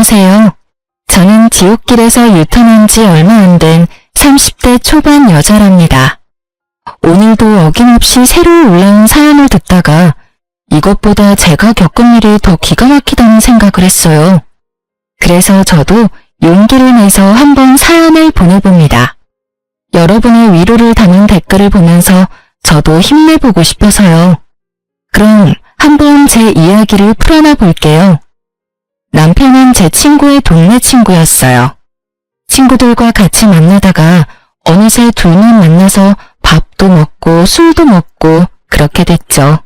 안녕하세요. 저는 지옥길에서 유턴한 지 얼마 안 된 30대 초반 여자랍니다. 오늘도 어김없이 새로 올라온 사연을 듣다가 이것보다 제가 겪은 일이 더 기가 막히다는 생각을 했어요. 그래서 저도 용기를 내서 한번 사연을 보내봅니다. 여러분의 위로를 담은 댓글을 보면서 저도 힘내보고 싶어서요. 그럼 한번 제 이야기를 풀어놔 볼게요. 남편은 제 친구의 동네 친구였어요. 친구들과 같이 만나다가 어느새 둘만 만나서 밥도 먹고 술도 먹고 그렇게 됐죠.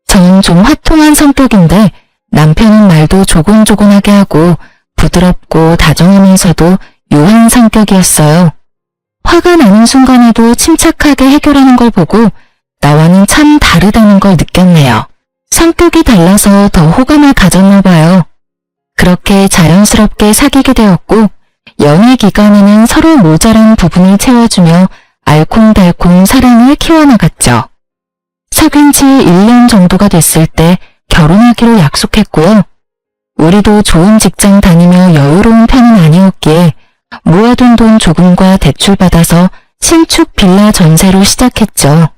저는 좀 화통한 성격인데 남편은 말도 조곤조곤하게 하고 부드럽고 다정하면서도 유한 성격이었어요. 화가 나는 순간에도 침착하게 해결하는 걸 보고 나와는 참 다르다는 걸 느꼈네요. 성격이 달라서 더 호감을 가졌나 봐요. 그렇게 자연스럽게 사귀게 되었고 연애 기간에는 서로 모자란 부분을 채워주며 알콩달콩 사랑을 키워나갔죠. 사귄 지 1년 정도가 됐을 때 결혼하기로 약속했고요. 우리도 좋은 직장 다니며 여유로운 편은 아니었기에 모아둔 돈 조금과 대출받아서 신축 빌라 전세로 시작했죠.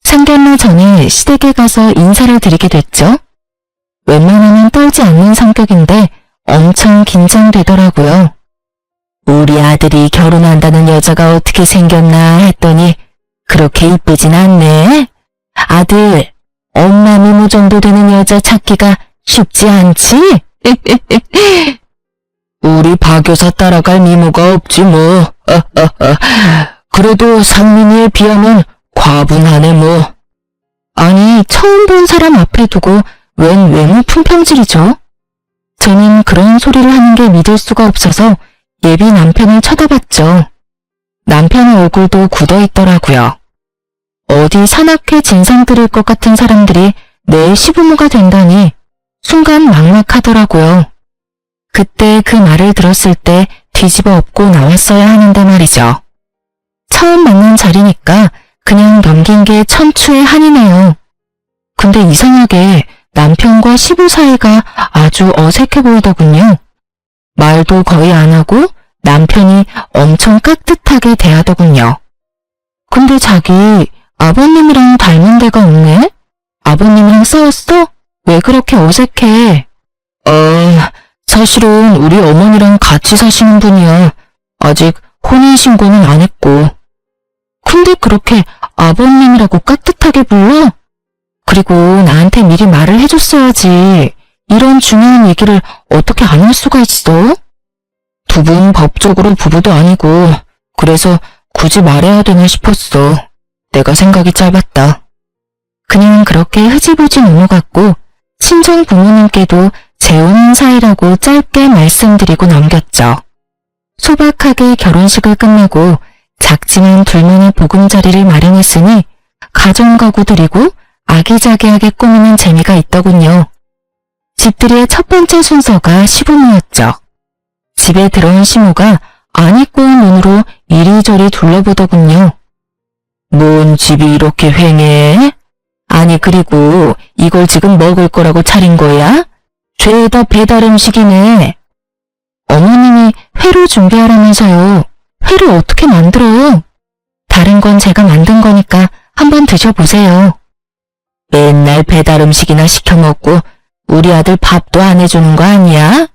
상견례 전에 시댁에 가서 인사를 드리게 됐죠. 웬만하면 떨지 않는 성격인데 엄청 긴장되더라고요. 우리 아들이 결혼한다는 여자가 어떻게 생겼나 했더니 그렇게 이쁘진 않네. 아들, 엄마 미모 정도 되는 여자 찾기가 쉽지 않지? 우리 박 여사 따라갈 미모가 없지 뭐. 그래도 상민이에 비하면 과분하네 뭐. 아니, 처음 본 사람 앞에 두고 웬 외모 품평질이죠? 저는 그런 소리를 하는 게 믿을 수가 없어서 예비 남편을 쳐다봤죠. 남편의 얼굴도 굳어있더라고요. 어디 산악회 진상 들일 것 같은 사람들이 내 시부모가 된다니 순간 막막하더라고요. 그때 그 말을 들었을 때 뒤집어 엎고 나왔어야 하는데 말이죠. 처음 만난 자리니까 그냥 넘긴 게 천추의 한이네요. 근데 이상하게 남편과 시부 사이가 아주 어색해 보이더군요. 말도 거의 안 하고 남편이 엄청 깍듯하게 대하더군요. 근데 자기 아버님이랑 닮은 데가 없네? 아버님이랑 싸웠어? 왜 그렇게 어색해? 사실은 우리 어머니랑 같이 사시는 분이야. 아직 혼인신고는 안 했고. 근데 그렇게 아버님이라고 깍듯하게 불러? 그리고 나한테 미리 말을 해줬어야지. 이런 중요한 얘기를 어떻게 안 할 수가 있어? 두 분 법적으로 부부도 아니고 그래서 굳이 말해야 되나 싶었어. 내가 생각이 짧았다. 그냥 그렇게 흐지부지 넘어갔고 친정 부모님께도 재혼인 사이라고 짧게 말씀드리고 넘겼죠. 소박하게 결혼식을 끝내고 작지만 둘만의 보금자리를 마련했으니 가정가구 드리고 아기자기하게 꾸미는 재미가 있더군요. 집들이의 첫 번째 순서가 시부모였죠. 집에 들어온 시모가 안 입고 온 눈으로 이리저리 둘러보더군요. 뭔 집이 이렇게 휑해? 아니 그리고 이걸 지금 먹을 거라고 차린 거야? 죄다 배달 음식이네. 어머님이 회로 준비하라면서요. 회를 어떻게 만들어요? 다른 건 제가 만든 거니까 한번 드셔보세요. 맨날 배달 음식이나 시켜 먹고 우리 아들 밥도 안 해주는 거 아니야?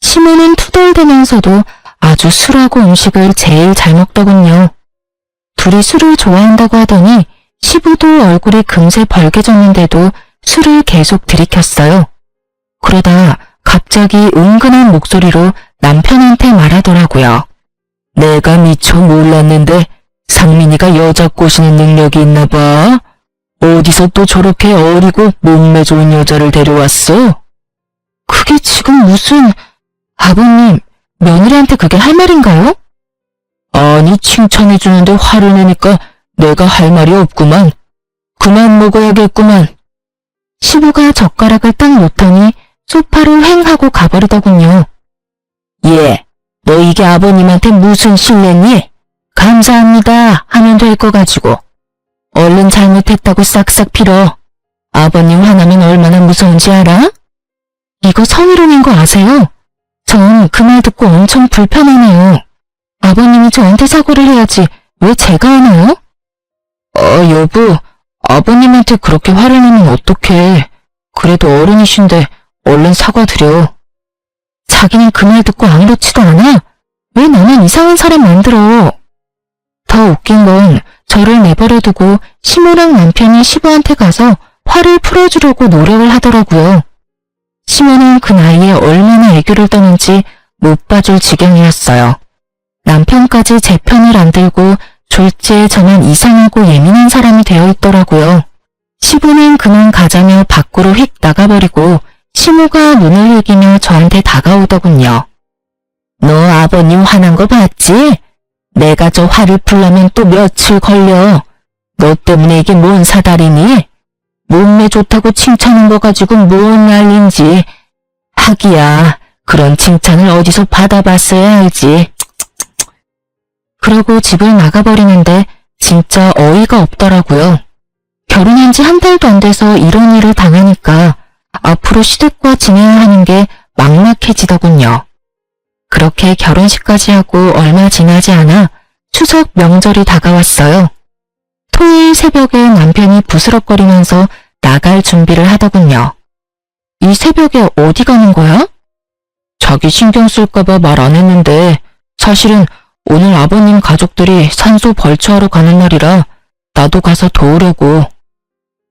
시모는 투덜대면서도 아주 술하고 음식을 제일 잘 먹더군요. 둘이 술을 좋아한다고 하더니 시부도 얼굴이 금세 벌개졌는데도 술을 계속 들이켰어요. 그러다 갑자기 은근한 목소리로 남편한테 말하더라고요. 내가 미처 몰랐는데 상민이가 여자 꼬시는 능력이 있나 봐. 어디서 또 저렇게 어리고 몸매 좋은 여자를 데려왔어? 그게 지금 무슨... 아버님, 며느리한테 그게 할 말인가요? 아니, 칭찬해주는데 화를 내니까 내가 할 말이 없구만. 그만 먹어야겠구만. 시부가 젓가락을 딱 놓더니 소파로 휑 하고 가버리더군요. 예, 너 이게 아버님한테 무슨 실례니? 감사합니다 하면 될 거 가지고. 얼른 잘못했다고 싹싹 빌어. 아버님 화나면 얼마나 무서운지 알아? 이거 성희롱인 거 아세요? 전 그 말 듣고 엄청 불편하네요. 아버님이 저한테 사과를 해야지 왜 제가 하나요? 여보, 아버님한테 그렇게 화를 내면 어떡해. 그래도 어른이신데 얼른 사과드려. 자기는 그 말 듣고 아무렇지도 않아? 왜 나만 이상한 사람 만들어? 더 웃긴 건 저를 내버려두고 시모랑 남편이 시부한테 가서 화를 풀어주려고 노력을 하더라고요. 시모는 그 나이에 얼마나 애교를 떠는지 못 봐줄 지경이었어요. 남편까지 제 편을 안 들고 졸지에 저만 이상하고 예민한 사람이 되어 있더라고요. 시부는 그만 가자며 밖으로 휙 나가버리고 시모가 눈을 흘기며 저한테 다가오더군요. 너 아버님 화난 거 봤지? 내가 저 화를 풀려면 또 며칠 걸려. 너 때문에 이게 뭔 사달이니? 몸매 좋다고 칭찬한 거 가지고 뭔 난린지. 하기야, 그런 칭찬을 어디서 받아봤어야 알지. 그러고 집을 나가버리는데 진짜 어이가 없더라고요. 결혼한 지 한 달도 안 돼서 이런 일을 당하니까 앞으로 시댁과 지내야 하는 게 막막해지더군요. 그렇게 결혼식까지 하고 얼마 지나지 않아 추석 명절이 다가왔어요. 토요일 새벽에 남편이 부스럭거리면서 나갈 준비를 하더군요. 이 새벽에 어디 가는 거야? 자기 신경 쓸까봐 말 안 했는데 사실은 오늘 아버님 가족들이 산소 벌초하러 가는 날이라 나도 가서 도우려고.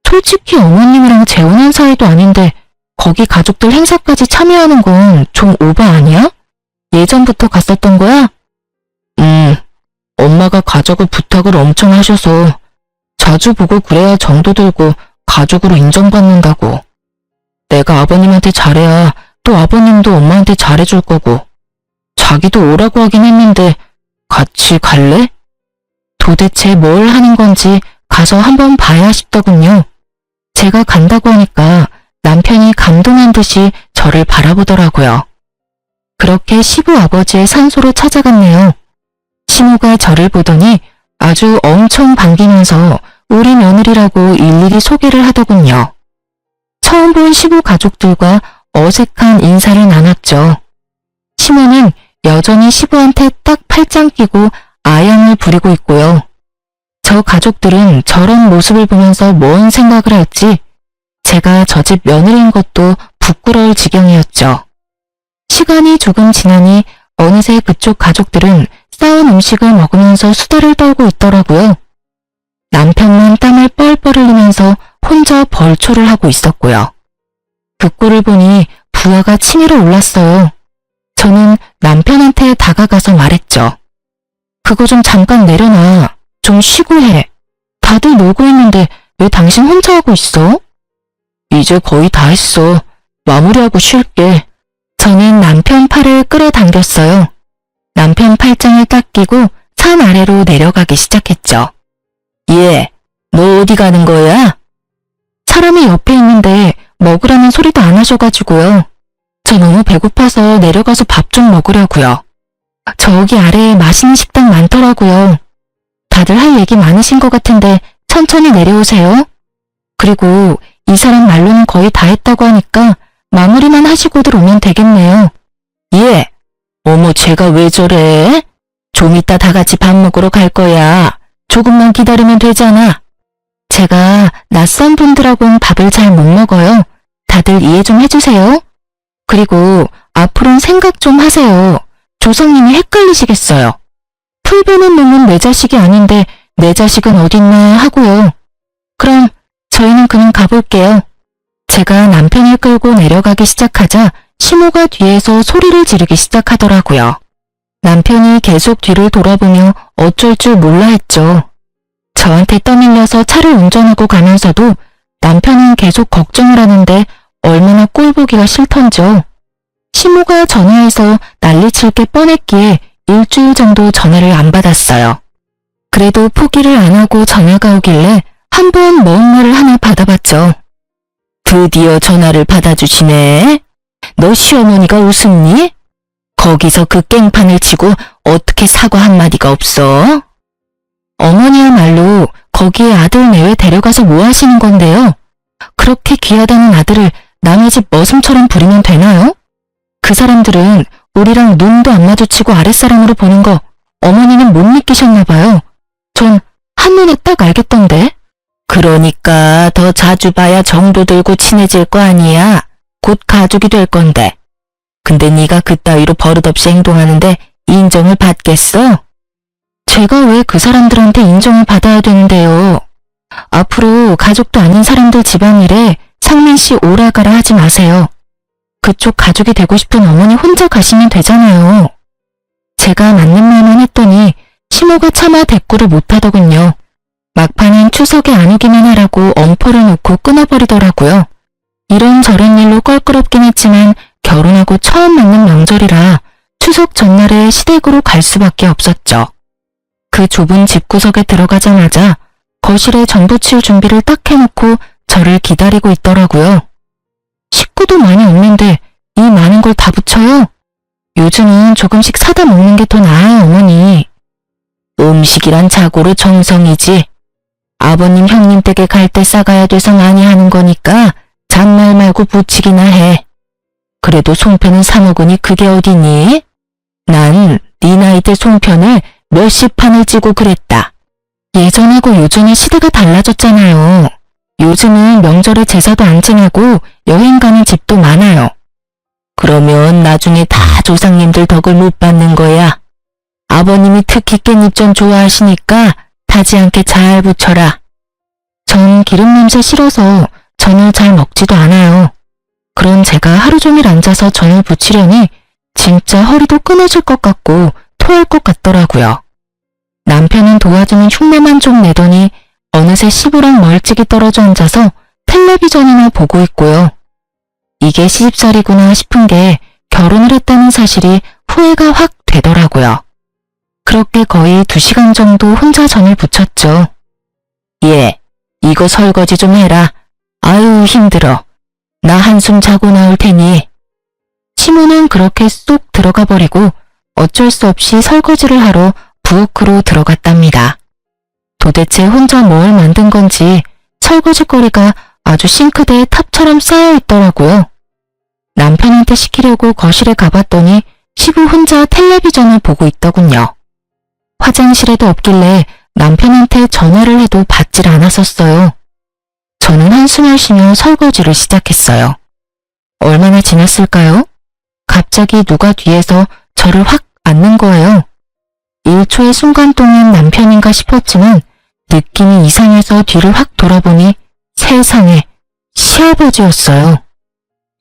솔직히 어머님이랑 재혼한 사이도 아닌데 거기 가족들 행사까지 참여하는 건 좀 오바 아니야? 예전부터 갔었던 거야? 엄마가 가자고 부탁을 엄청 하셔서 자주 보고 그래야 정도 들고 가족으로 인정받는다고. 내가 아버님한테 잘해야 또 아버님도 엄마한테 잘해줄 거고. 자기도 오라고 하긴 했는데 같이 갈래? 도대체 뭘 하는 건지 가서 한번 봐야 싶더군요. 제가 간다고 하니까 남편이 감동한 듯이 저를 바라보더라고요. 그렇게 시부 아버지의 산소로 찾아갔네요. 시모가 저를 보더니 아주 엄청 반기면서 우리 며느리라고 일일이 소개를 하더군요. 처음 본 시부 가족들과 어색한 인사를 나눴죠. 시모는 여전히 시부한테 딱 팔짱 끼고 아양을 부리고 있고요. 저 가족들은 저런 모습을 보면서 뭔 생각을 할지 제가 저 집 며느리인 것도 부끄러울 지경이었죠. 시간이 조금 지나니 어느새 그쪽 가족들은 싸운 음식을 먹으면서 수다를 떨고 있더라고요. 남편만 땀을 뻘뻘 흘리면서 혼자 벌초를 하고 있었고요. 그 꼴을 보니 부하가 치밀어 올랐어요. 저는 남편한테 다가가서 말했죠. 그거 좀 잠깐 내려놔. 좀 쉬고 해. 다들 놀고 있는데 왜 당신 혼자 하고 있어? 이제 거의 다 했어. 마무리하고 쉴게. 저는 남편 팔을 끌어당겼어요. 남편 팔짱을 딱 끼고 산 아래로 내려가기 시작했죠. 얘, 너 어디 가는 거야? 사람이 옆에 있는데 먹으라는 소리도 안 하셔가지고요. 저 너무 배고파서 내려가서 밥 좀 먹으려고요. 저기 아래에 맛있는 식당 많더라고요. 다들 할 얘기 많으신 것 같은데 천천히 내려오세요. 그리고 이 사람 말로는 거의 다 했다고 하니까 마무리만 하시고들 오면 되겠네요. 예. 어머, 쟤가 왜 저래? 좀 이따 다 같이 밥 먹으러 갈 거야. 조금만 기다리면 되잖아. 제가 낯선 분들하고는 밥을 잘 못 먹어요. 다들 이해 좀 해주세요. 그리고 앞으로는 생각 좀 하세요. 조상님이 헷갈리시겠어요. 풀베는 놈은 내 자식이 아닌데 내 자식은 어딨나 하고요. 그럼 저희는 그냥 가볼게요. 제가 남편을 끌고 내려가기 시작하자 시모가 뒤에서 소리를 지르기 시작하더라고요. 남편이 계속 뒤를 돌아보며 어쩔 줄 몰라 했죠. 저한테 떠밀려서 차를 운전하고 가면서도 남편은 계속 걱정을 하는데 얼마나 꼴보기가 싫던지요. 시모가 전화해서 난리칠 게 뻔했기에 일주일 정도 전화를 안 받았어요. 그래도 포기를 안 하고 전화가 오길래 한번 먼 말을 하나 받아봤죠. 드디어 전화를 받아주시네. 너 시어머니가 웃음니? 거기서 그 깽판을 치고 어떻게 사과 한마디가 없어? 어머니야말로 거기에 아들 내외 데려가서 뭐 하시는 건데요? 그렇게 귀하다는 아들을 남의 집 머슴처럼 부리면 되나요? 그 사람들은 우리랑 눈도 안 마주치고 아랫사람으로 보는 거 어머니는 못 느끼셨나 봐요. 전 한눈에 딱 알겠던데. 그러니까 더 자주 봐야 정도 들고 친해질 거 아니야. 곧 가족이 될 건데. 근데 네가 그따위로 버릇없이 행동하는데 인정을 받겠어? 제가 왜 그 사람들한테 인정을 받아야 되는데요? 앞으로 가족도 아닌 사람들 집안일에 상민 씨 오라가라 하지 마세요. 그쪽 가족이 되고 싶은 어머니 혼자 가시면 되잖아요. 제가 맞는 말만 했더니 시모가 차마 대꾸를 못하더군요. 막판엔 추석에 안 오기만 하라고 엄포를 놓고 끊어버리더라고요. 이런저런 일로 껄끄럽긴 했지만 결혼하고 처음 맞는 명절이라 추석 전날에 시댁으로 갈 수밖에 없었죠. 그 좁은 집구석에 들어가자마자 거실에 전부 치울 준비를 딱 해놓고 저를 기다리고 있더라고요. 식구도 많이 없는데 이 많은 걸 다 붙여요? 요즘은 조금씩 사다 먹는 게 더 나아요, 어머니. 음식이란 자고로 정성이지. 아버님 형님 댁에 갈 때 싸가야 돼서 많이 하는 거니까 잔말 말고 부치기나 해. 그래도 송편은 사 먹으니 그게 어디니? 난 네 나이 때 송편을 몇십 판을 찌고 그랬다. 예전하고 요즘의 시대가 달라졌잖아요. 요즘은 명절에 제사도 안 지내고 여행 가는 집도 많아요. 그러면 나중에 다 조상님들 덕을 못 받는 거야. 아버님이 특히 깻잎전 좋아하시니까 타지 않게 잘 부쳐라. 전 기름 냄새 싫어서 전을 잘 먹지도 않아요. 그런 제가 하루 종일 앉아서 전을 부치려니 진짜 허리도 끊어질 것 같고 토할 것 같더라고요. 남편은 도와주는 흉내만 좀 내더니 어느새 시부랑 멀찍이 떨어져 앉아서 텔레비전이나 보고 있고요. 이게 시집살이구나 싶은 게 결혼을 했다는 사실이 후회가 확 되더라고요. 그렇게 거의 2시간 정도 혼자 전을 부쳤죠. 예, 이거 설거지 좀 해라. 아유 힘들어. 나 한숨 자고 나올 테니. 시모는 그렇게 쏙 들어가 버리고 어쩔 수 없이 설거지를 하러 부엌으로 들어갔답니다. 도대체 혼자 뭘 만든 건지 설거지거리가 아주 싱크대에 탑처럼 쌓여 있더라고요. 남편한테 시키려고 거실에 가봤더니 시부 혼자 텔레비전을 보고 있더군요. 화장실에도 없길래 남편한테 전화를 해도 받질 않았었어요. 저는 한숨을 쉬며 설거지를 시작했어요. 얼마나 지났을까요? 갑자기 누가 뒤에서 저를 확 안는 거예요. 1초의 순간 동안 남편인가 싶었지만 느낌이 이상해서 뒤를 확 돌아보니 세상에 시아버지였어요.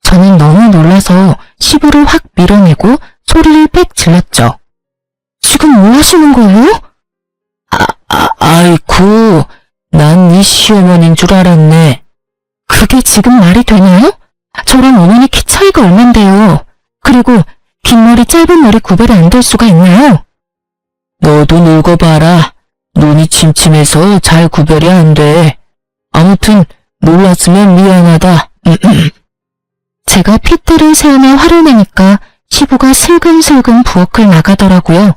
저는 너무 놀라서 시부를 확 밀어내고 소리를 빽 질렀죠. 지금 뭐 하시는 거예요? 아이쿠, 난 네 시어머니인 줄 알았네. 그게 지금 말이 되나요? 저랑 어머니 키 차이가 얼만데요. 그리고 긴 머리 짧은 머리 구별이 안 될 수가 있나요? 너도 늙어봐라. 눈이 침침해서 잘 구별이 안 돼. 아무튼 놀랐으면 미안하다. 제가 핏대를 세우며 화를 내니까 시부가 슬금슬금 부엌을 나가더라고요.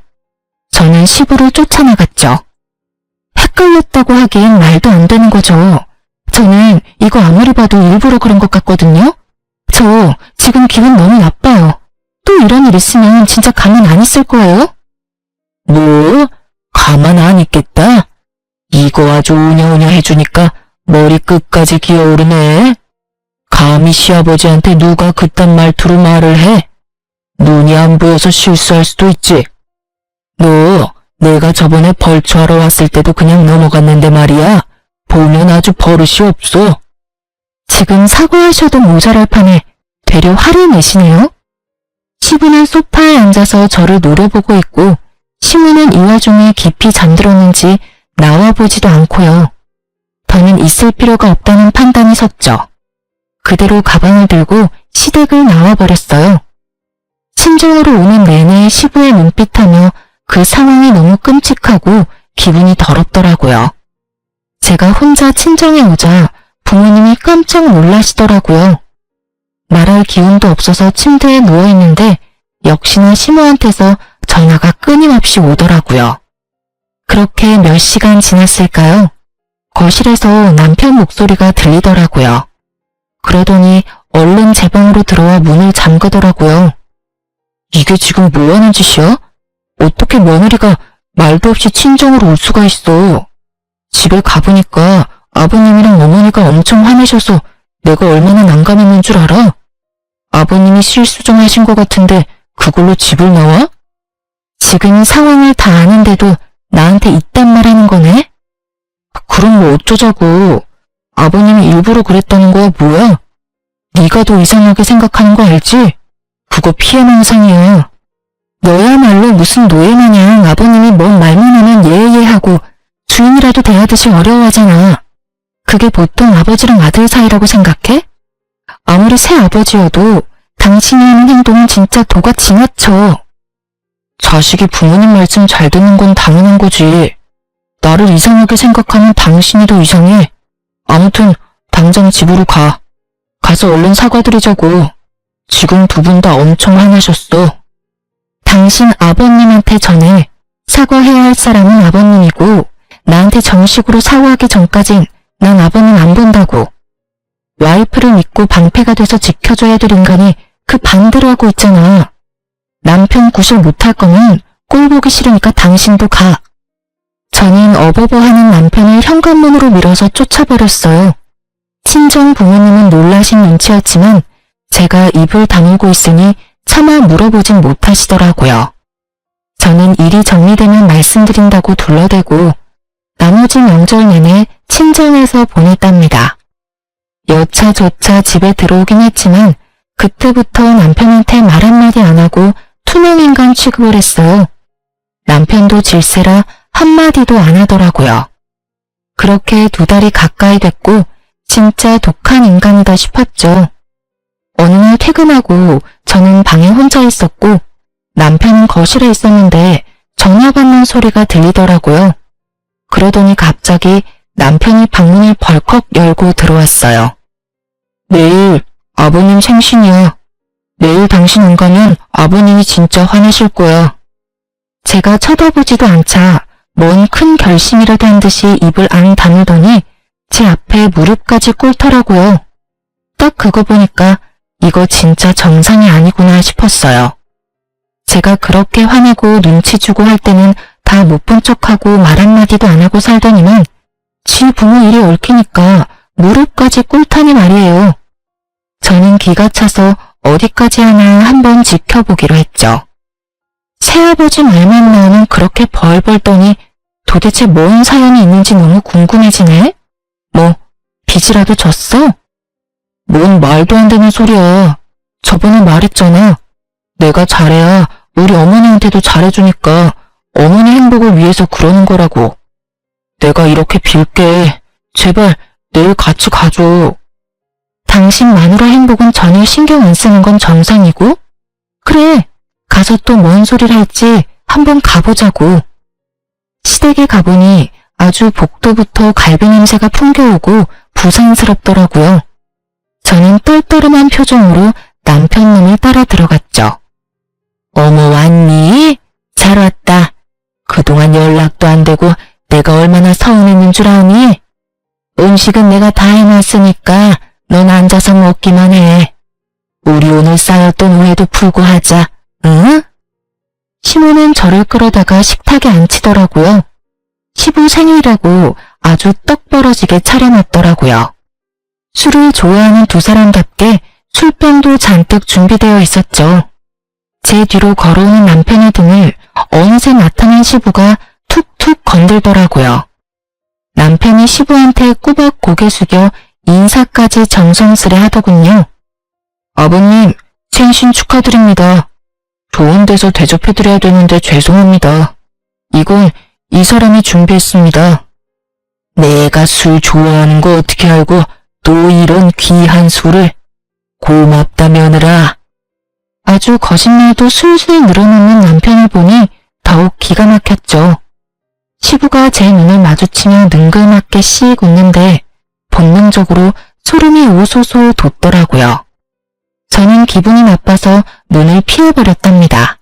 저는 시부를 쫓아나갔죠. 헷갈렸다고 하기엔 말도 안 되는 거죠. 저는 이거 아무리 봐도 일부러 그런 것 같거든요. 저 지금 기분 너무 나빠요. 또 이런 일 있으면 진짜 가만 안 있을 거예요? 뭐? 가만 안 있겠다? 이거 아주 우냐우냐 해주니까 머리 끝까지 기어오르네. 감히 시아버지한테 누가 그딴 말투로 말을 해? 눈이 안 보여서 실수할 수도 있지. 너 내가 저번에 벌초하러 왔을 때도 그냥 넘어갔는데 말이야. 보면 아주 버릇이 없어. 지금 사과하셔도 모자랄 판에 되려 화를 내시네요. 시부는 소파에 앉아서 저를 노려보고 있고 시모는 이 와중에 깊이 잠들었는지 나와보지도 않고요. 더는 있을 필요가 없다는 판단이 섰죠. 그대로 가방을 들고 시댁을 나와버렸어요. 심정으로 오는 내내 시부의 눈빛하며 그 상황이 너무 끔찍하고 기분이 더럽더라고요. 제가 혼자 친정에 오자 부모님이 깜짝 놀라시더라고요. 말할 기운도 없어서 침대에 누워있는데 역시나 시모한테서 전화가 끊임없이 오더라고요. 그렇게 몇 시간 지났을까요? 거실에서 남편 목소리가 들리더라고요. 그러더니 얼른 제 방으로 들어와 문을 잠그더라고요. 이게 지금 뭐 하는 짓이야? 어떻게 며느리가 말도 없이 친정으로 올 수가 있어. 집에 가보니까 아버님이랑 어머니가 엄청 화내셔서 내가 얼마나 난감했는 줄 알아? 아버님이 실수 좀 하신 것 같은데 그걸로 집을 나와? 지금 상황을 다 아는데도 나한테 이딴 말 하는 거네? 그럼 뭐 어쩌자고. 아버님이 일부러 그랬다는 거야 뭐야? 네가 더 이상하게 생각하는 거 알지? 그거 피해망상이야. 너야말로 무슨 노예마냥 아버님이 뭔 말만 하면 예예하고 주인이라도 대하듯이 어려워하잖아. 그게 보통 아버지랑 아들 사이라고 생각해? 아무리 새아버지여도 당신이 하는 행동은 진짜 도가 지나쳐. 자식이 부모님 말씀 잘 듣는 건 당연한 거지. 나를 이상하게 생각하면 당신이 더 이상해. 아무튼 당장 집으로 가. 가서 얼른 사과드리자고. 지금 두 분 다 엄청 화나셨어. 당신 아버님한테 전해. 사과해야 할 사람은 아버님이고 나한테 정식으로 사과하기 전까진 난 아버님 안 본다고. 와이프를 믿고 방패가 돼서 지켜줘야 될 인간이 그 반대로 하고 있잖아. 남편 구실 못할 거면 꼴 보기 싫으니까 당신도 가. 저는 어버버하는 남편을 현관문으로 밀어서 쫓아버렸어요. 친정 부모님은 놀라신 눈치였지만 제가 입을 다물고 있으니 차마 물어보진 못하시더라고요. 저는 일이 정리되면 말씀드린다고 둘러대고 나머지 명절 내내 친정에서 보냈답니다. 여차저차 집에 들어오긴 했지만 그때부터 남편한테 말 한마디 안 하고 투명인간 취급을 했어요. 남편도 질세라 한마디도 안 하더라고요. 그렇게 2달이 가까이 됐고 진짜 독한 인간이다 싶었죠. 어느 날 퇴근하고 저는 방에 혼자 있었고 남편은 거실에 있었는데 전화 받는 소리가 들리더라고요. 그러더니 갑자기 남편이 방문을 벌컥 열고 들어왔어요. 내일 아버님 생신이야. 내일 당신 안 가면 아버님이 진짜 화내실 거야. 제가 쳐다보지도 않자 뭔 큰 결심이라도 한 듯이 입을 안 다물더니 제 앞에 무릎까지 꿇더라고요. 딱 그거 보니까 이거 진짜 정상이 아니구나 싶었어요. 제가 그렇게 화내고 눈치 주고 할 때는 다 못 본 척하고 말 한마디도 안 하고 살더니만 지 부모 일이 얽히니까 무릎까지 꿇다니 말이에요. 저는 기가 차서 어디까지 하나 한번 지켜보기로 했죠. 새아버지 말만 나오면 그렇게 벌벌 떠니 도대체 뭔 사연이 있는지 너무 궁금해지네? 뭐 빚이라도 졌어? 뭔 말도 안 되는 소리야. 저번에 말했잖아. 내가 잘해야 우리 어머니한테도 잘해주니까 어머니 행복을 위해서 그러는 거라고. 내가 이렇게 빌게. 제발 내일 같이 가줘. 당신 마누라 행복은 전혀 신경 안 쓰는 건 정상이고? 그래, 가서 또 뭔 소리를 할지 한번 가보자고. 시댁에 가보니 아주 복도부터 갈비 냄새가 풍겨오고 부산스럽더라고요. 저는 떨떠름한 표정으로 남편 놈을 따라 들어갔죠. 어머 왔니? 잘 왔다. 그동안 연락도 안 되고 내가 얼마나 서운했는 줄 아니? 음식은 내가 다 해놨으니까 넌 앉아서 먹기만 해. 우리 오늘 쌓였던 오해도 풀고 하자. 응? 시모는 저를 끌어다가 식탁에 앉히더라고요. 시부 생일이라고 아주 떡 벌어지게 차려놨더라고요. 술을 좋아하는 두 사람답게 술병도 잔뜩 준비되어 있었죠. 제 뒤로 걸어오는 남편의 등을 어느새 나타난 시부가 툭툭 건들더라고요. 남편이 시부한테 꾸벅 고개 숙여 인사까지 정성스레 하더군요. 아버님, 생신 축하드립니다. 좋은 데서 대접해드려야 되는데 죄송합니다. 이건 이 사람이 준비했습니다. 내가 술 좋아하는 거 어떻게 알고 또 이런 귀한 술을. 고맙다 며느라. 아주 거짓말도 술술 늘어놓는 남편을 보니 더욱 기가 막혔죠. 시부가 제 눈을 마주치며 능글맞게 씩 웃는데 본능적으로 소름이 오소소 돋더라고요. 저는 기분이 나빠서 눈을 피해버렸답니다.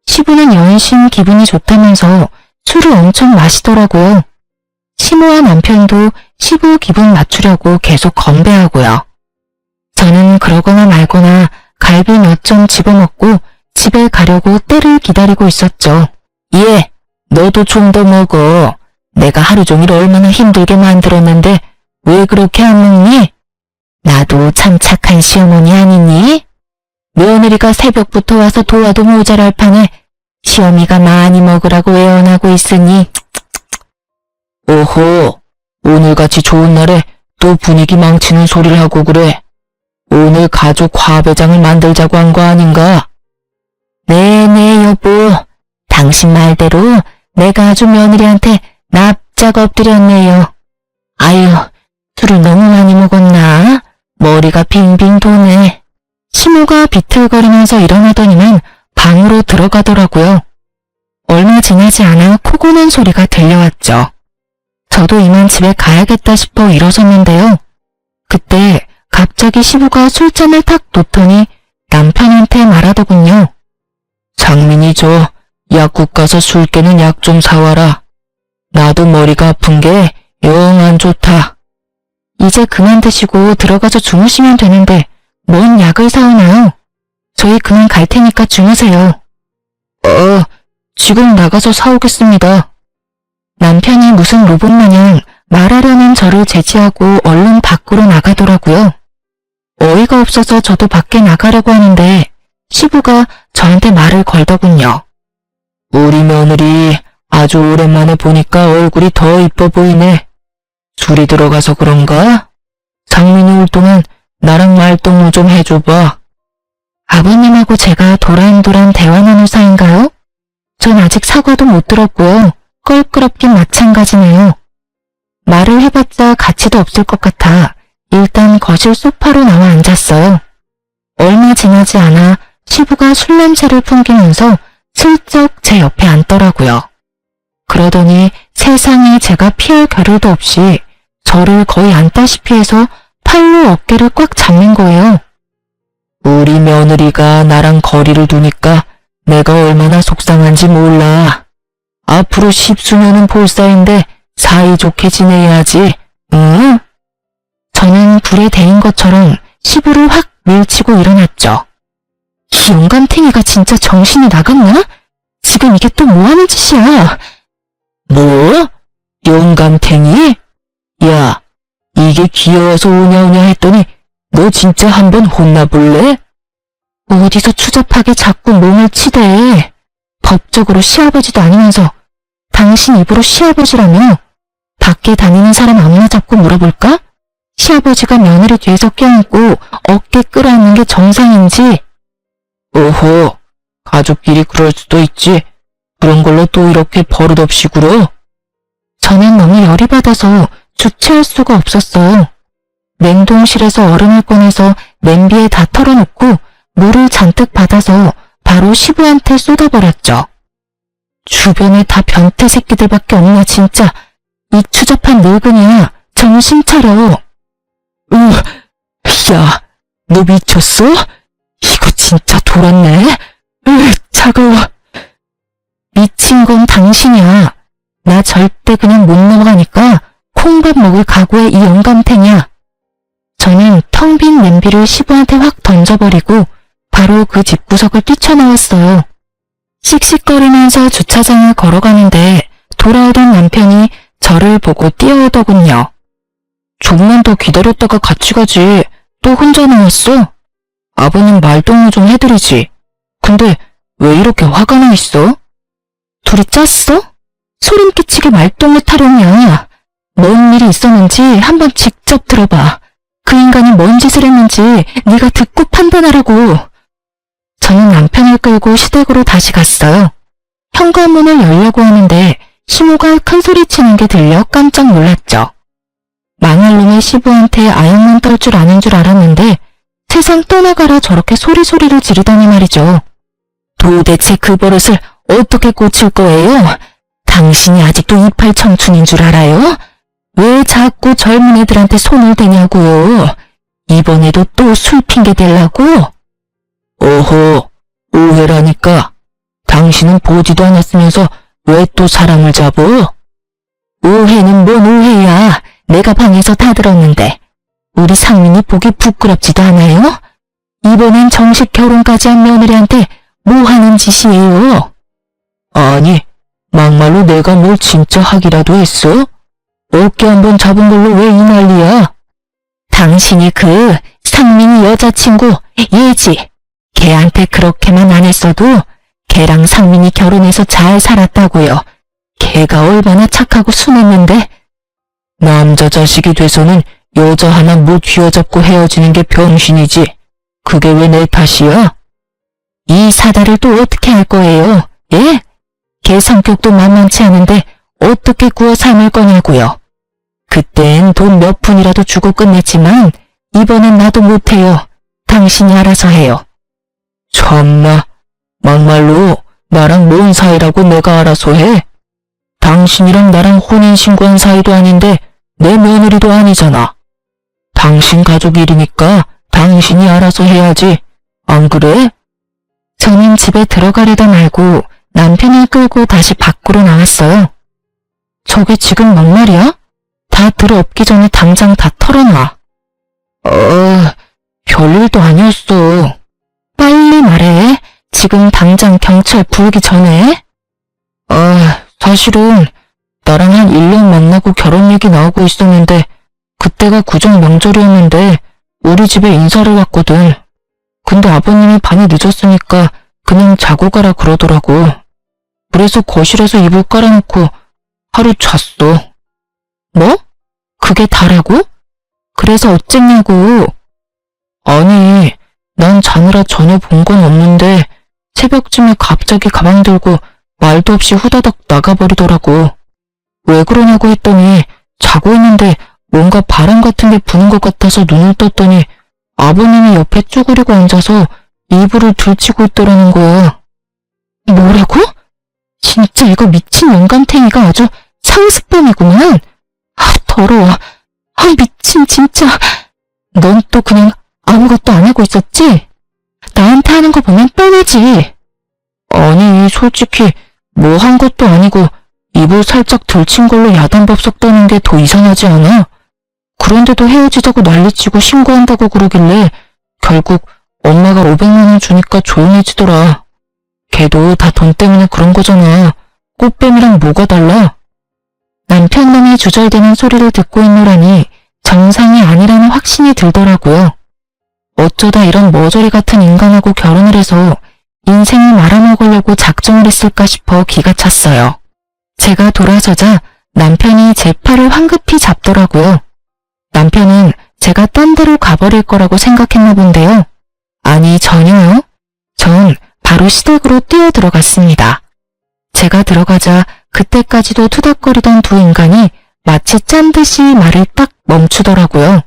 시부는 연신 기분이 좋다면서 술을 엄청 마시더라고요. 시모와 남편도 시부 기분 맞추려고 계속 건배하고요. 저는 그러거나 말거나 갈비 몇 점 집어먹고 집에 가려고 때를 기다리고 있었죠. 예, 너도 좀 더 먹어. 내가 하루 종일 얼마나 힘들게 만들었는데 왜 그렇게 안 먹니? 나도 참 착한 시어머니 아니니? 며느리가 새벽부터 와서 도와도 모자랄 판에 시어미가 많이 먹으라고 애원하고 있으니. 오호, 오늘같이 좋은 날에 또 분위기 망치는 소리를 하고 그래. 오늘 가족 화배장을 만들자고 한 거 아닌가? 네네 여보, 당신 말대로 내가 아주 며느리한테 납작 엎드렸네요. 아유, 술을 너무 많이 먹었나? 머리가 빙빙 도네. 시모가 비틀거리면서 일어나더니만 방으로 들어가더라고요. 얼마 지나지 않아 코 고는 소리가 들려왔죠. 저도 이만 집에 가야겠다 싶어 일어섰는데요. 그때 갑자기 시부가 술잔을 탁 놓더니 남편한테 말하더군요. 장민이 저 약국 가서 술 깨는 약 좀 사와라. 나도 머리가 아픈 게 영 안 좋다. 이제 그만 드시고 들어가서 주무시면 되는데 뭔 약을 사오나요? 저희 그만 갈 테니까 주무세요. 지금 나가서 사오겠습니다. 남편이 무슨 로봇 마냥 말하려는 저를 제지하고 얼른 밖으로 나가더라고요. 어이가 없어서 저도 밖에 나가려고 하는데 시부가 저한테 말을 걸더군요. 우리 며느리 아주 오랜만에 보니까 얼굴이 더 이뻐 보이네. 술이 들어가서 그런가? 장민이 올 동안 나랑 말동무 좀 해줘봐. 아버님하고 제가 도란도란 대화 나눌 사이인가요? 전 아직 사과도 못 들었고요. 껄끄럽긴 마찬가지네요. 말을 해봤자 가치도 없을 것 같아 일단 거실 소파로 나와 앉았어요. 얼마 지나지 않아 시부가 술 냄새를 풍기면서 슬쩍 제 옆에 앉더라고요. 그러더니 세상에 제가 피할 겨를도 없이 저를 거의 앉다시피 해서 팔로 어깨를 꽉 잡는 거예요. 우리 며느리가 나랑 거리를 두니까 내가 얼마나 속상한지 몰라. 앞으로 10수년은 볼 사이인데 사이좋게 지내야지, 응? 저는 불에 데인 것처럼 시부를 확 밀치고 일어났죠. 이 영감탱이가 진짜 정신이 나갔나? 지금 이게 또 뭐하는 짓이야? 뭐? 영감탱이? 야, 이게 귀여워서 오냐오냐 했더니 너 진짜 한번 혼나볼래? 어디서 추잡하게 자꾸 몸을 치대. 법적으로 시아버지도 아니면서 당신 입으로 시아버지라며? 밖에 다니는 사람 아무나 잡고 물어볼까? 시아버지가 며느리 뒤에서 껴안고 어깨 끌어안는 게 정상인지. 오호, 가족끼리 그럴 수도 있지. 그런 걸로 또 이렇게 버릇없이 굴어? 저는 너무 열이 받아서 주체할 수가 없었어요. 냉동실에서 얼음을 꺼내서 냄비에 다 털어놓고 물을 잔뜩 받아서 바로 시부한테 쏟아버렸죠. 주변에 다 변태 새끼들밖에 없냐 진짜. 이 추잡한 늙은이야. 정신 차려. 야, 너 미쳤어? 이거 진짜 돌았네. 차가워. 미친 건 당신이야. 나 절대 그냥 못 넘어가니까 콩밥 먹을 각오의 이 영감탱이야. 저는 텅 빈 냄비를 시부한테 확 던져버리고 바로 그 집구석을 뛰쳐나왔어요. 씩씩거리면서 주차장을 걸어가는데 돌아오던 남편이 저를 보고 뛰어오더군요. 좀만 더 기다렸다가 같이 가지. 또 혼자 나왔어? 아버님 말동무 좀 해드리지. 근데 왜 이렇게 화가 나 있어? 둘이 짰어? 소름 끼치게 말동무 타령이야. 뭔 일이 있었는지 한번 직접 들어봐. 그 인간이 뭔 짓을 했는지 네가 듣고 판단하라고. 저는 남편을 끌고 시댁으로 다시 갔어요. 현관문을 열려고 하는데 시모가 큰 소리 치는 게 들려 깜짝 놀랐죠. 망할 놈의 시부한테 아역만 떨 줄 아는 줄 알았는데 세상 떠나가라 저렇게 소리소리를 지르다니 말이죠. 도대체 그 버릇을 어떻게 고칠 거예요? 당신이 아직도 이팔 청춘인 줄 알아요? 왜 자꾸 젊은 애들한테 손을 대냐고요? 이번에도 또 술 핑계 대려고? 오호, 오해라니까. 당신은 보지도 않았으면서 왜 또 사람을 잡어? 오해는 뭔 오해야. 내가 방에서 다 들었는데. 우리 상민이 보기 부끄럽지도 않아요? 이번엔 정식 결혼까지 한 며느리한테 뭐 하는 짓이에요? 아니, 막말로 내가 뭘 진짜 하기라도 했어? 어깨 한번 잡은 걸로 왜 이 난리야? 당신이 그 상민이 여자친구 예지, 걔한테 그렇게만 안 했어도 걔랑 상민이 결혼해서 잘 살았다고요. 걔가 얼마나 착하고 순했는데. 남자 자식이 돼서는 여자 하나 못 휘어잡고 헤어지는 게 병신이지. 그게 왜 내 탓이야? 이 사다를 또 어떻게 할 거예요? 예? 걔 성격도 만만치 않은데 어떻게 구워 삶을 거냐고요. 그땐 돈 몇 푼이라도 주고 끝냈지만 이번엔 나도 못해요. 당신이 알아서 해요. 참나, 막말로 나랑 뭔 사이라고 내가 알아서 해? 당신이랑 나랑 혼인신고한 사이도 아닌데 내 며느리도 아니잖아. 당신 가족 일이니까 당신이 알아서 해야지. 안 그래? 저는 집에 들어가려다 말고 남편을 끌고 다시 밖으로 나왔어요. 저게 지금 뭔 말이야? 다 들어엎기 전에 당장 다 털어놔. 별일도 아니었어. 빨리 말해. 지금 당장 경찰 부르기 전에. 사실은 나랑 한 1년 만나고 결혼 얘기 나오고 있었는데 그때가 구정 명절이었는데 우리 집에 인사를 왔거든. 근데 아버님이 밤이 늦었으니까 그냥 자고 가라 그러더라고. 그래서 거실에서 이불 깔아놓고 하루 잤어. 뭐? 그게 다라고? 그래서 어쨌냐고. 아니, 난 자느라 전혀 본 건 없는데 새벽쯤에 갑자기 가방 들고 말도 없이 후다닥 나가버리더라고. 왜 그러냐고 했더니 자고 있는데 뭔가 바람 같은 게 부는 것 같아서 눈을 떴더니 아버님이 옆에 쭈그리고 앉아서 이불을 들치고 있더라는 거야. 뭐라고? 진짜 이거 미친 영감탱이가 아주 상습범이구만. 더러워. 미친 진짜. 넌 또 그냥 아무것도 안 하고 있었지? 나한테 하는 거 보면 뻔하지. 아니, 솔직히 뭐 한 것도 아니고 이불 살짝 들친 걸로 야단법석 떠는 게 더 이상하지 않아? 그런데도 헤어지자고 난리치고 신고한다고 그러길래 결국 엄마가 500만 원 주니까 조용해지더라. 걔도 다 돈 때문에 그런 거잖아. 꽃뱀이랑 뭐가 달라? 남편 놈이 주절대는 소리를 듣고 있노라니 정상이 아니라는 확신이 들더라고요. 어쩌다 이런 머저리 같은 인간하고 결혼을 해서 인생을 말아먹으려고 작정을 했을까 싶어 기가 찼어요. 제가 돌아서자 남편이 제 팔을 황급히 잡더라고요. 남편은 제가 딴 데로 가버릴 거라고 생각했나 본데요. 아니, 전혀요. 전 바로 시댁으로 뛰어들어갔습니다. 제가 들어가자 그때까지도 투닥거리던 두 인간이 마치 짠 듯이 말을 딱 멈추더라고요.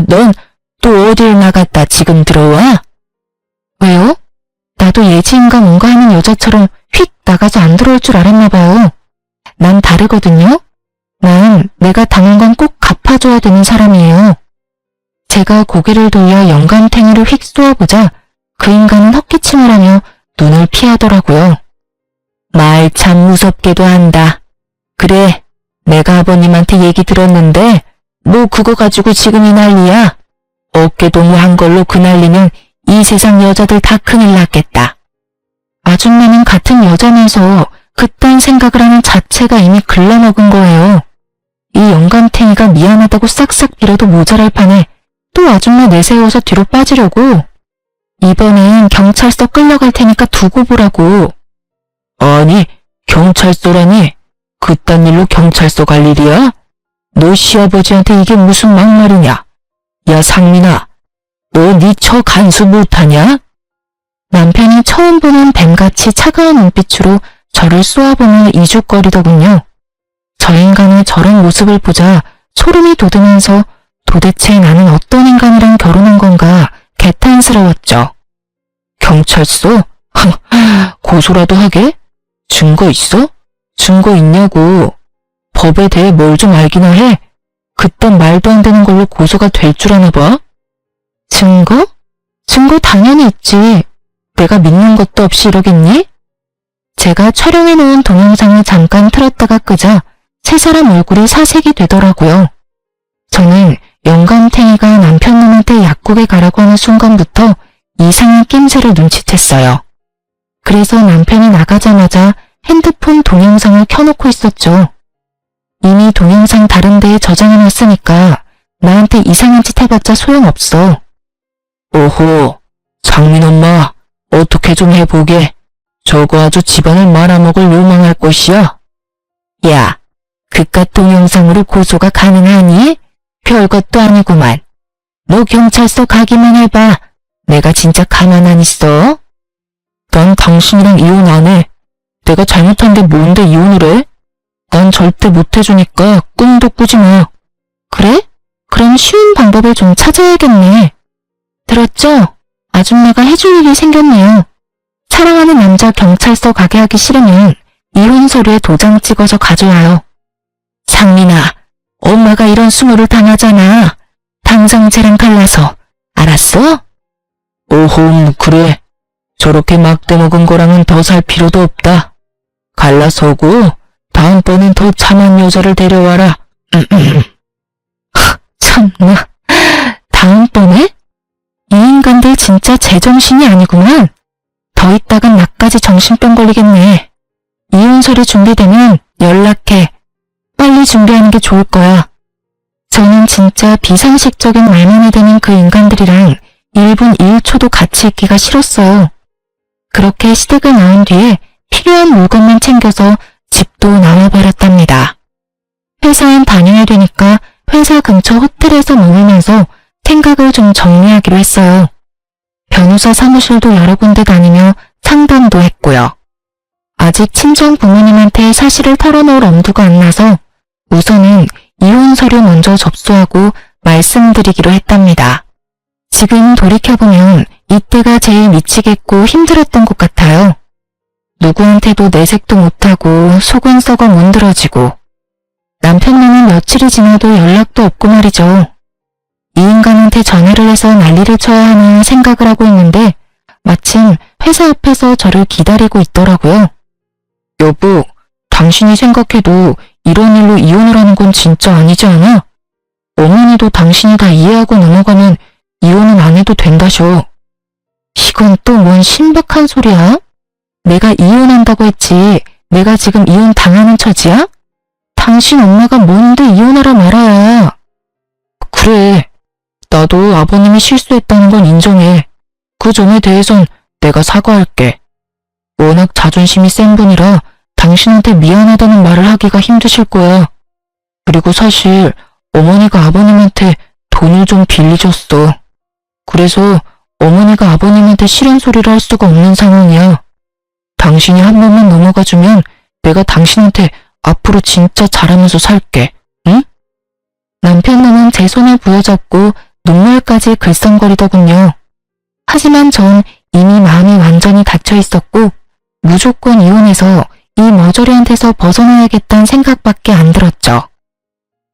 넌 또 어딜 나갔다 지금 들어와? 왜요? 나도 예지인가 뭔가 하는 여자처럼 휙 나가서 안 들어올 줄 알았나 봐요. 난 다르거든요. 난 내가 당한 건 꼭 갚아줘야 되는 사람이에요. 제가 고개를 돌려 영감탱이를 휙 쏘아보자 그 인간은 헛기침을 하며 눈을 피하더라고요. 말 참 무섭게도 한다. 그래, 내가 아버님한테 얘기 들었는데 뭐 그거 가지고 지금 이 난리야. 어깨동무 한 걸로 그 난리면 이 세상 여자들 다 큰일 났겠다. 아줌마는 같은 여자면서 그딴 생각을 하는 자체가 이미 글러먹은 거예요. 이 영감탱이가 미안하다고 싹싹 빌어도 모자랄 판에 또 아줌마 내세워서 뒤로 빠지려고. 이번엔 경찰서 끌려갈 테니까 두고 보라고. 아니, 경찰서라니? 그딴 일로 경찰서 갈 일이야? 너 시아버지한테 이게 무슨 막말이냐? 야, 상민아, 너 네 처 간수 못하냐? 남편이 처음 보는 뱀같이 차가운 눈빛으로 저를 쏘아보며 이죽거리더군요. 저 인간의 저런 모습을 보자 소름이 돋으면서 도대체 나는 어떤 인간이랑 결혼한 건가 개탄스러웠죠. 경찰서? 고소라도 하게? 증거 있어? 증거 있냐고. 법에 대해 뭘 좀 알기나 해. 그딴 말도 안 되는 걸로 고소가 될 줄 아나 봐. 증거? 증거 당연히 있지. 내가 믿는 것도 없이 이러겠니? 제가 촬영해놓은 동영상을 잠깐 틀었다가 끄자 세 사람 얼굴이 사색이 되더라고요. 저는 영감탱이가 남편놈한테 약국에 가라고 하는 순간부터 이상한 낌새를 눈치챘어요. 그래서 남편이 나가자마자 핸드폰 동영상을 켜놓고 있었죠. 이미 동영상 다른 데에 저장해놨으니까 나한테 이상한 짓 해봤자 소용없어. 오호, 상민 엄마, 어떻게 좀 해보게. 저거 아주 집안을 말아먹을 요망할 것이야. 야, 그깟 동영상으로 고소가 가능하니? 별것도 아니구만. 너 경찰서 가기만 해봐. 내가 진짜 가만 안 있어? 난 당신이랑 이혼 안 해. 내가 잘못한 게 뭔데 이혼을 해? 난 절대 못 해주니까 꿈도 꾸지 마. 그래? 그럼 쉬운 방법을 좀 찾아야겠네. 들었죠? 아줌마가 해줄 일이 생겼네요. 사랑하는 남자 경찰서 가게 하기 싫으면 이혼 서류에 도장 찍어서 가져와요. 상민아, 엄마가 이런 수모를 당하잖아. 당장 쟤랑 갈라서. 알았어? 오홈, 그래. 저렇게 막대 먹은 거랑은 더 살 필요도 없다. 갈라서고 다음번엔 더 참한 여자를 데려와라. 참나. 다음번에? 이 인간들 진짜 제정신이 아니구만. 더 있다간 나까지 정신병 걸리겠네. 이혼 서류 준비되면 연락해. 빨리 준비하는 게 좋을 거야. 저는 진짜 비상식적인 말만 해대는 그 인간들이랑 1분 1초도 같이 있기가 싫었어요. 그렇게 시댁을 나온 뒤에 필요한 물건만 챙겨서 집도 나와버렸답니다. 회사엔 다녀야 되니까 회사 근처 호텔에서 머물면서 생각을 좀 정리하기로 했어요. 변호사 사무실도 여러 군데 다니며 상담도 했고요. 아직 친정 부모님한테 사실을 털어놓을 엄두가 안 나서 우선은 이혼 서류 먼저 접수하고 말씀드리기로 했답니다. 지금 돌이켜보면 이때가 제일 미치겠고 힘들었던 것 같아요. 누구한테도 내색도 못하고 속은 썩어 문드러지고 남편님은 며칠이 지나도 연락도 없고 말이죠. 이 인간한테 전화를 해서 난리를 쳐야 하나 생각을 하고 있는데 마침 회사 앞에서 저를 기다리고 있더라고요. 여보, 당신이 생각해도 이런 일로 이혼을 하는 건 진짜 아니지 않아? 어머니도 당신이 다 이해하고 넘어가면 이혼은 안 해도 된다셔. 이건 또 뭔 신박한 소리야? 내가 이혼한다고 했지 내가 지금 이혼 당하는 처지야? 당신 엄마가 뭔데 이혼하라 말아야. 그래, 나도 아버님이 실수했다는 건 인정해. 그 점에 대해선 내가 사과할게. 워낙 자존심이 센 분이라 당신한테 미안하다는 말을 하기가 힘드실 거야. 그리고 사실 어머니가 아버님한테 돈을 좀 빌리셨어. 그래서 어머니가 아버님한테 싫은 소리를 할 수가 없는 상황이야. 당신이 한 번만 넘어가주면 내가 당신한테 앞으로 진짜 잘하면서 살게, 응? 남편놈은 제 손을 부여잡고 눈물까지 글썽거리더군요. 하지만 전 이미 마음이 완전히 닫혀 있었고 무조건 이혼해서 이 머저리한 데서 벗어나야겠다는 생각밖에 안 들었죠.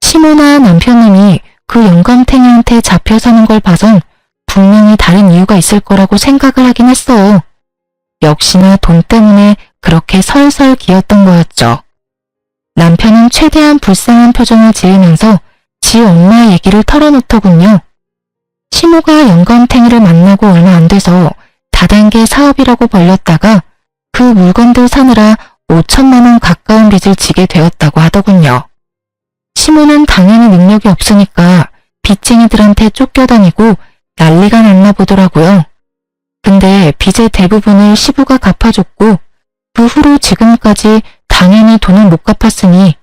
시모나 남편님이 그 영감탱이한테 잡혀 사는 걸 봐선 분명히 다른 이유가 있을 거라고 생각을 하긴 했어요. 역시나 돈 때문에 그렇게 설설 기었던 거였죠. 남편은 최대한 불쌍한 표정을 지으면서 지 엄마 얘기를 털어놓더군요. 시모가 영감탱이를 만나고 얼마 안 돼서 다단계 사업이라고 벌렸다가 그 물건들 사느라 5천만 원 가까운 빚을 지게 되었다고 하더군요. 시모는 당연히 능력이 없으니까 빚쟁이들한테 쫓겨다니고 난리가 났나 보더라고요. 근데 빚의 대부분을 시부가 갚아줬고 그 후로 지금까지 당연히 돈을 못 갚았으니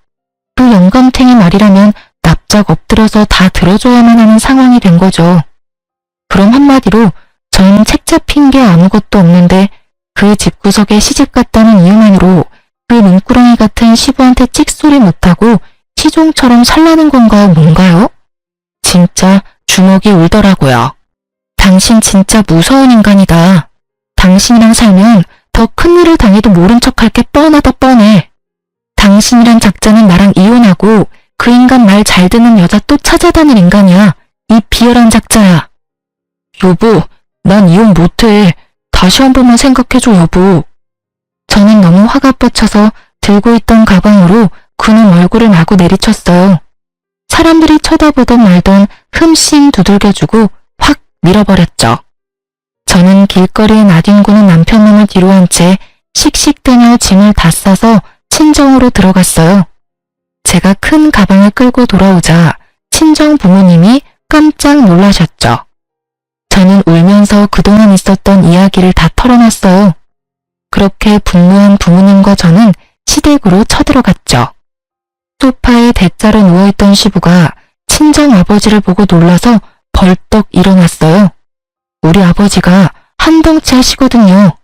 그 영감탱이 말이라면 납작 엎드려서 다 들어줘야만 하는 상황이 된 거죠. 그럼 한마디로 전 책 잡힌 게 아무것도 없는데 그 집구석에 시집갔다는 이유만으로 그 눈구렁이 같은 시부한테 찍소리 못하고 시종처럼 살라는 건가요, 뭔가요? 진짜 주먹이 울더라고요. 당신 진짜 무서운 인간이다. 당신이랑 살면 더 큰일을 당해도 모른 척할 게 뻔하다 뻔해. 당신이란 작자는 나랑 이혼하고 그 인간 말 잘 듣는 여자 또 찾아다닐 인간이야. 이 비열한 작자야. 여보, 난 이혼 못해. 다시 한 번만 생각해줘, 여보. 저는 너무 화가 뻗쳐서 들고 있던 가방으로 그놈 얼굴을 마구 내리쳤어요. 사람들이 쳐다보던 말던 흠씬 두들겨주고 확 밀어버렸죠. 저는 길거리에 나뒹구는 남편놈을 뒤로 한 채 씩씩대며 짐을 다 싸서 친정으로 들어갔어요. 제가 큰 가방을 끌고 돌아오자 친정 부모님이 깜짝 놀라셨죠. 저는 울면서 그동안 있었던 이야기를 다 털어놨어요. 그렇게 분노한 부모님과 저는 시댁으로 쳐들어갔죠. 소파에 대자로 누워있던 시부가 친정아버지를 보고 놀라서 벌떡 일어났어요. 우리 아버지가 한덩치 하시거든요.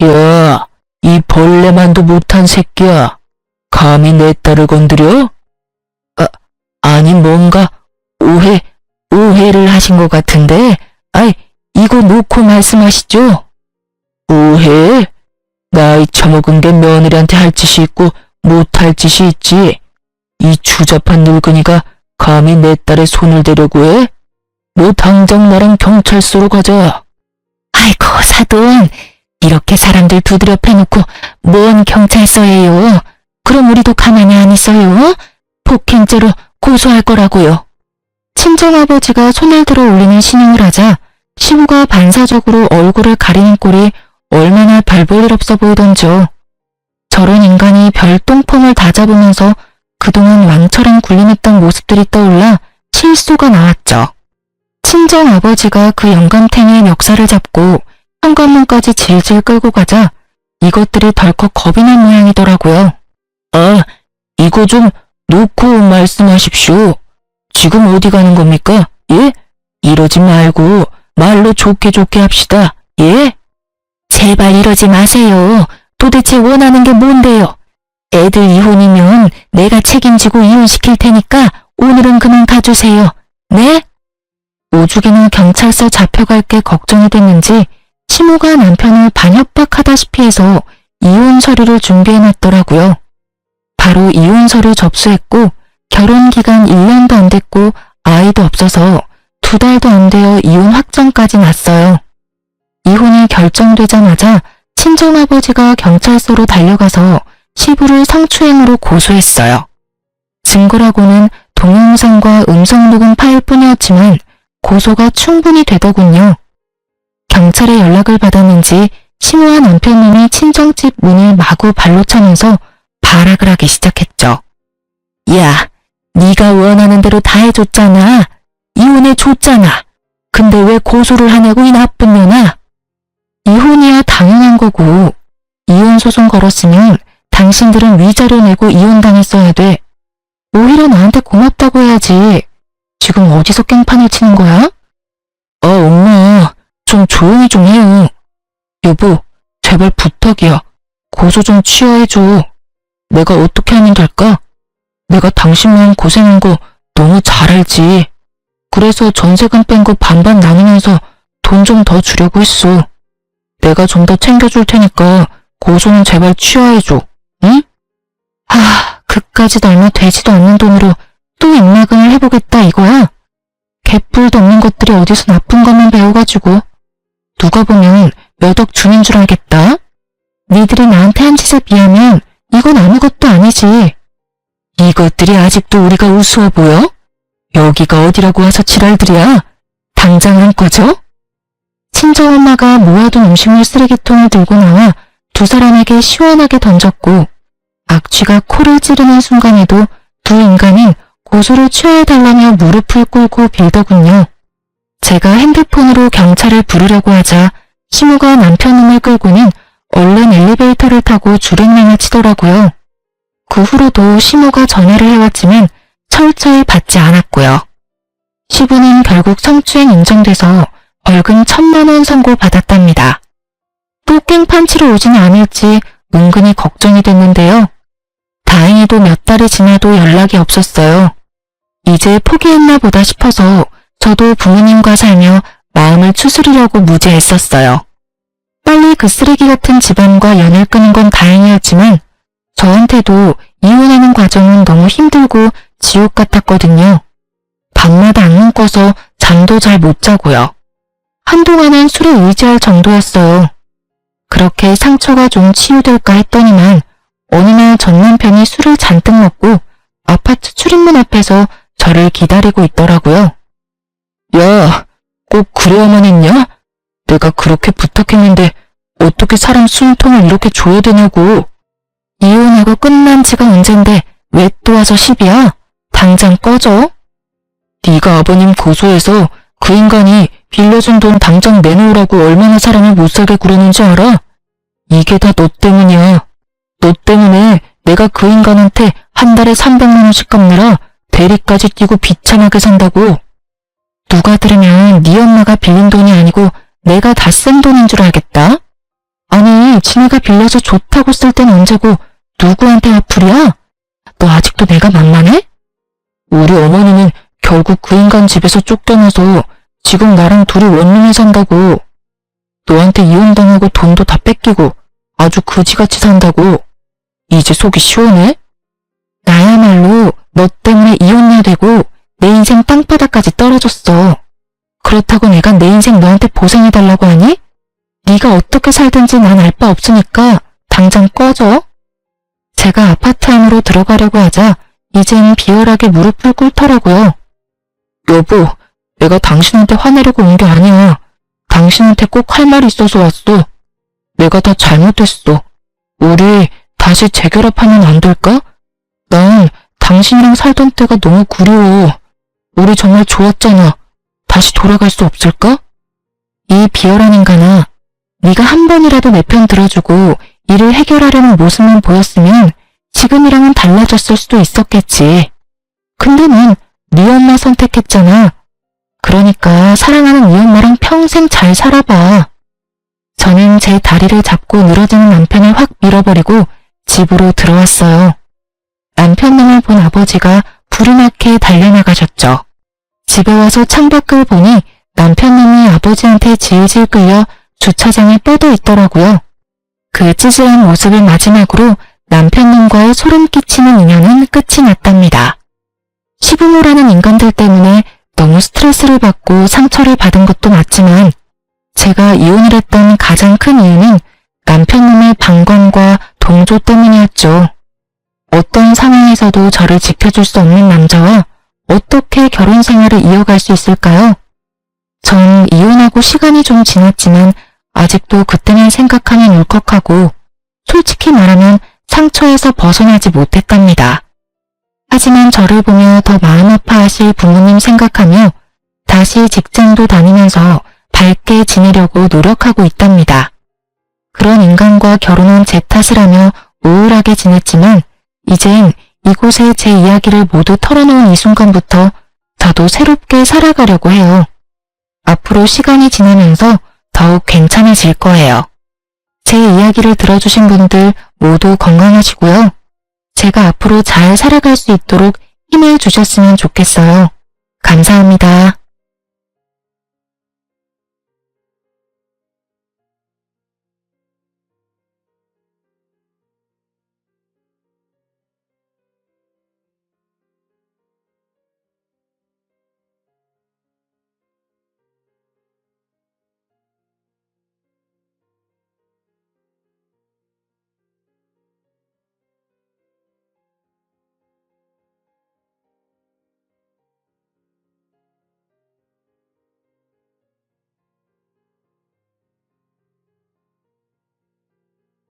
야, 이 벌레만도 못한 새끼야. 감히 내 딸을 건드려? 아니 뭔가 오해를 하신 것 같은데, 이거 놓고 말씀하시죠. 오해? 나이 처먹은 게 며느리한테 할 짓이 있고 못할 짓이 있지. 이 추잡한 늙은이가 감히 내 딸의 손을 대려고 해? 너 당장 나랑 경찰서로 가자. 아이고 사돈, 이렇게 사람들 두드려 패놓고 뭔 경찰서예요. 그럼 우리도 가만히 안 있어요. 폭행죄로 고소할 거라고요. 친정아버지가 손을 들어 올리는 신용을 하자 시부가 반사적으로 얼굴을 가리는 꼴이 얼마나 별 볼 일 없어 보이던지요. 저런 인간이 별똥폼을 다 잡으면서 그동안 왕처럼 군림했던 모습들이 떠올라 실소가 나왔죠. 친정아버지가 그 영감탱이의 멱살을 잡고 현관문까지 질질 끌고 가자 이것들이 덜컥 겁이 난 모양이더라고요. 이거 좀 놓고 말씀하십시오. 지금 어디 가는 겁니까? 예? 이러지 말고 말로 좋게 합시다. 예? 제발 이러지 마세요. 도대체 원하는 게 뭔데요? 애들 이혼이면 내가 책임지고 이혼시킬 테니까 오늘은 그만 가주세요. 네? 오죽이나 경찰서 잡혀갈 게 걱정이 됐는지 시모가 남편을 반협박하다시피 해서 이혼 서류를 준비해놨더라고요. 바로 이혼 서류 접수했고 결혼 기간 1년도 안 됐고 아이도 없어서 2달도 안 되어 이혼 확정까지 났어요. 이혼이 결정되자마자 친정아버지가 경찰서로 달려가서 시부를 성추행으로 고소했어요. 증거라고는 동영상과 음성녹음 파일뿐이었지만 고소가 충분히 되더군요. 경찰에 연락을 받았는지 시모와 남편님이 친정집 문을 마구 발로 차면서 발악을 하기 시작했죠. 야, 네가 원하는 대로 다 해줬잖아. 이혼해줬잖아. 근데 왜 고소를 하냐고 이 나쁜 년아. 이혼이야 당연한 거고 이혼 소송 걸었으면 당신들은 위자료 내고 이혼당했어야 돼. 오히려 나한테 고맙다고 해야지. 지금 어디서 깽판을 치는 거야? 엄마, 좀 조용히 좀 해요. 여보, 제발 부탁이야. 고소 좀 취하해줘. 내가 어떻게 하면 될까? 내가 당신 마음 고생한 거 너무 잘 알지. 그래서 전세금 뺀 거 반반 나누면서 돈 좀 더 주려고 했어. 내가 좀 더 챙겨줄 테니까 고소는 제발 취하해줘. 응? 그까짓 얼마 되지도 않는 돈으로 또 입막음을 해보겠다 이거야? 개뿔도 없는 것들이 어디서 나쁜 것만 배워가지고 누가 보면 몇 억 주는 줄 알겠다. 니들이 나한테 한 짓에 비하면 이건 아무것도 아니지. 이것들이 아직도 우리가 우스워 보여? 여기가 어디라고 와서 지랄들이야? 당장 안 꺼져? 친정엄마가 모아둔 음식물 쓰레기통을 들고 나와 두 사람에게 시원하게 던졌고 악취가 코를 찌르는 순간에도 두 인간은 고소를 취하해달라며 무릎을 꿇고 빌더군요. 제가 핸드폰으로 경찰을 부르려고 하자 시모가 남편놈을 끌고는 얼른 엘리베이터를 타고 줄행랑을 치더라고요. 그 후로도 시모가 전화를 해왔지만 철저히 받지 않았고요. 시부는 결국 성추행 인정돼서 벌금 1,000만 원 선고받았답니다. 또 깽판 치러 오지는 않을지 은근히 걱정이 됐는데요. 다행히도 몇 달이 지나도 연락이 없었어요. 이제 포기했나 보다 싶어서 저도 부모님과 살며 마음을 추스리려고 무제했었어요. 빨리 그 쓰레기 같은 집안과 연을 끄는 건 다행이었지만 저한테도 이혼하는 과정은 너무 힘들고 지옥 같았거든요. 밤마다 악몽 꿔서 잠도 잘 못 자고요. 한동안은 술에 의지할 정도였어요. 그렇게 상처가 좀 치유될까 했더니만 어느 날 전 남편이 술을 잔뜩 먹고 아파트 출입문 앞에서 저를 기다리고 있더라고요. 야, 꼭 그래야만 했냐? 내가 그렇게 부탁했는데 어떻게 사람 숨통을 이렇게 줘야 되냐고. 이혼하고 끝난 지가 언젠데 왜 또 와서 시비야? 당장 꺼져. 네가 아버님 고소해서 그 인간이 빌려준 돈 당장 내놓으라고 얼마나 사람을 못살게 구르는지 알아? 이게 다 너 때문이야. 너 때문에 내가 그 인간한테 한 달에 300만 원씩 갚느라 대리까지 뛰고 비참하게 산다고. 누가 들으면 네 엄마가 빌린 돈이 아니고 내가 다 쓴 돈인 줄 알겠다. 아니, 지네가 빌려서 좋다고 쓸 땐 언제고 누구한테 화풀이야? 너 아직도 내가 만만해? 우리 어머니는 결국 그 인간 집에서 쫓겨나서 지금 나랑 둘이 원룸에 산다고. 너한테 이혼당하고 돈도 다 뺏기고 아주 그지같이 산다고. 이제 속이 시원해? 나야말로 너 때문에 이혼녀 되고 내 인생 땅바닥까지 떨어졌어. 그렇다고 내가 내 인생 너한테 보상해달라고 하니? 네가 어떻게 살든지 난 알 바 없으니까 당장 꺼져. 제가 아파트 안으로 들어가려고 하자 이젠 비열하게 무릎을 꿇더라고요. 여보, 내가 당신한테 화내려고 온 게 아니야. 당신한테 꼭 할 말이 있어서 왔어. 내가 다 잘못했어. 우리 다시 재결합하면 안 될까? 난 당신이랑 살던 때가 너무 그리워. 우리 정말 좋았잖아. 다시 돌아갈 수 없을까? 이 비열한 인간아, 네가 한 번이라도 내 편 들어주고 일을 해결하려는 모습만 보였으면 지금이랑은 달라졌을 수도 있었겠지. 근데 넌 네 엄마 선택했잖아. 그러니까 사랑하는 네 엄마랑 평생 잘 살아봐. 저는 제 다리를 잡고 늘어지는 남편을 확 밀어버리고 집으로 들어왔어요. 남편 놈을 본 아버지가 불이 나게 달려나가셨죠. 집에 와서 창밖을 보니 남편 놈이 아버지한테 질질 끌려 주차장에 뻗어 있더라고요. 그 찌질한 모습을 마지막으로 남편 놈과의 소름 끼치는 인연은 끝이 났답니다. 시부모라는 인간들 때문에 너무 스트레스를 받고 상처를 받은 것도 맞지만 제가 이혼을 했던 가장 큰 이유는 남편 놈의 방관과 동조 때문이었죠. 어떤 상황에서도 저를 지켜줄 수 없는 남자와 어떻게 결혼 생활을 이어갈 수 있을까요? 전 이혼하고 시간이 좀 지났지만 아직도 그때만 생각하면 울컥하고 솔직히 말하면 상처에서 벗어나지 못했답니다. 하지만 저를 보며 더 마음 아파하실 부모님 생각하며 다시 직장도 다니면서 밝게 지내려고 노력하고 있답니다. 그런 인간과 결혼한 제 탓을 하며 우울하게 지냈지만 이젠 이곳에 제 이야기를 모두 털어놓은 이 순간부터 저도 새롭게 살아가려고 해요. 앞으로 시간이 지나면서 더욱 괜찮아질 거예요. 제 이야기를 들어주신 분들 모두 건강하시고요. 제가 앞으로 잘 살아갈 수 있도록 힘을 주셨으면 좋겠어요. 감사합니다.